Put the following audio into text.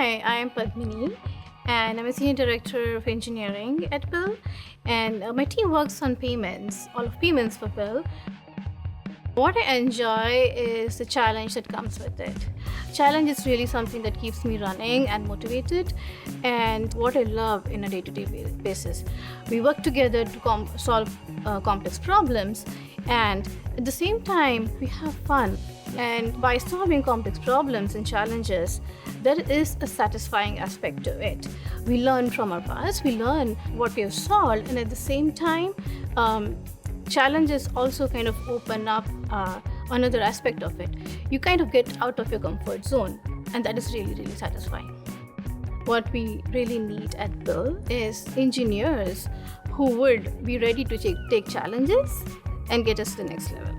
Hi, I am Padmini, and I'm a Senior Director of Engineering at Bill. And my team works on payments, all of payments for Bill. What I enjoy is the challenge that comes with it. Challenge is really something that keeps me running and motivated, and what I love in a day-to-day basis. We work together to solve complex problems, and at the same time, we have fun. And by solving complex problems and challenges, there is a satisfying aspect to it. We learn from our past, we learn what we have solved, and at the same time, challenges also kind of open up another aspect of it. You kind of get out of your comfort zone, and that is really, really satisfying. What we really need at Bill is engineers who would be ready to take challenges and get us to the next level.